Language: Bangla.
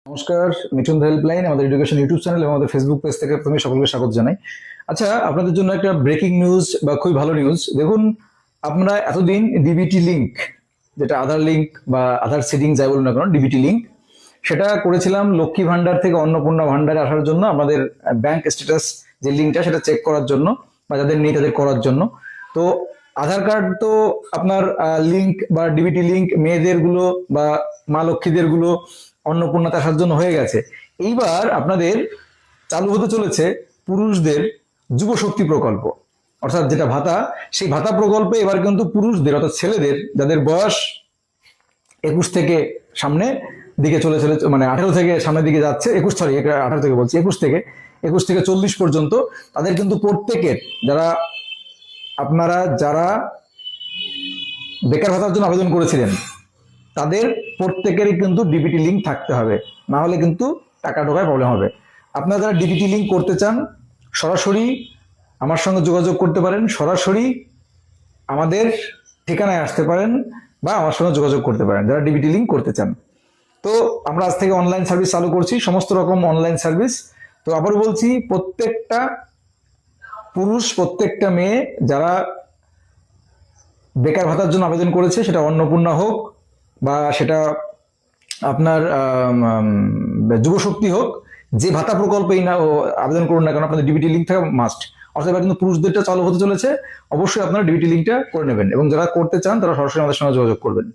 নমস্কার, মিঠুন হেল্পলাইন আমাদের এডুকেশন ইউটিউব চ্যানেল এবং আমাদের ফেসবুক পেজ থেকে প্রথমে সকলকে স্বাগত জানাই। আচ্ছা, আপনাদের জন্য একটা ব্রেকিং নিউজ বা খুবই ভালো নিউজ। দেখুন, আপনারা এতদিন ডিবিটি লিংক, যেটা আধার লিংক বা আধার সিডিং যাই বলুন না কেন, ডিবিটি লিংক সেটা করেছিলাম লক্ষ্মী ভান্ডার থেকে অন্নপূর্ণা ভান্ডারে আসার জন্য, আমাদের ব্যাংক স্ট্যাটাস যে লিঙ্কটা সেটা চেক করার জন্য, বা যাদের নেই তাদের করার জন্য। তো আধার কার্ড তো আপনার লিংক বা ডিবিটি লিংক মেয়েদের গুলো বা মা লক্ষ্মীদের গুলো অন্নপূর্ণাতে আসার জন্য হয়ে গেছে। এইবার আপনাদের চালু হতে চলেছে পুরুষদের যুব শক্তি প্রকল্প, অর্থাৎ যেটা ভাতা, সেই ভাতা প্রকল্পে এবার কিন্তু পুরুষদের অর্থাৎ ছেলেদের যাদের বয়স 21 থেকে সামনে দিকে চলে চলে মানে 18 থেকে সামনের দিকে যাচ্ছে, 21 সরি 18 থেকে বলছি, 21 থেকে 40 পর্যন্ত, তাদের কিন্তু প্রত্যেকের যারা বেকার ভাতার জন্য আবেদন করেছিলেন তাদের প্রত্যেকেরই কিন্তু ডিবিটি লিঙ্ক থাকতে হবে, না হলে কিন্তু টাকা ঢোকায় প্রবলেম হবে। আপনারা যারা ডিবিটি লিঙ্ক করতে চান সরাসরি আমার সঙ্গে যোগাযোগ করতে পারেন, সরাসরি আমাদের ঠিকানায় আসতে পারেন বা আমার সঙ্গে যোগাযোগ করতে পারেন যারা ডিবিটি লিঙ্ক করতে চান। তো আমরা আজ থেকে অনলাইন সার্ভিস চালু করছি, সমস্ত রকম অনলাইন সার্ভিস। তো আবার বলছি, প্রত্যেকটা পুরুষ প্রত্যেকটা মেয়ে যারা বেকার ভাতার জন্য আবেদন করেছে, সেটা অন্নপূর্ণা হোক বা সেটা আপনার যুবশক্তি হোক, যে ভাতা প্রকল্পেই না আবেদন করুন না কেন, আপনাদের ডিবিটি লিঙ্ক থাকা মাস্ট। অর্থাৎ এবার কিন্তু পুরুষদেরটা চালু হতে চলেছে, অবশ্যই আপনারা ডিবিটি লিঙ্কটা করে নেবেন এবং যারা করতে চান তারা সরাসরি আমাদের সঙ্গে যোগাযোগ করবেন।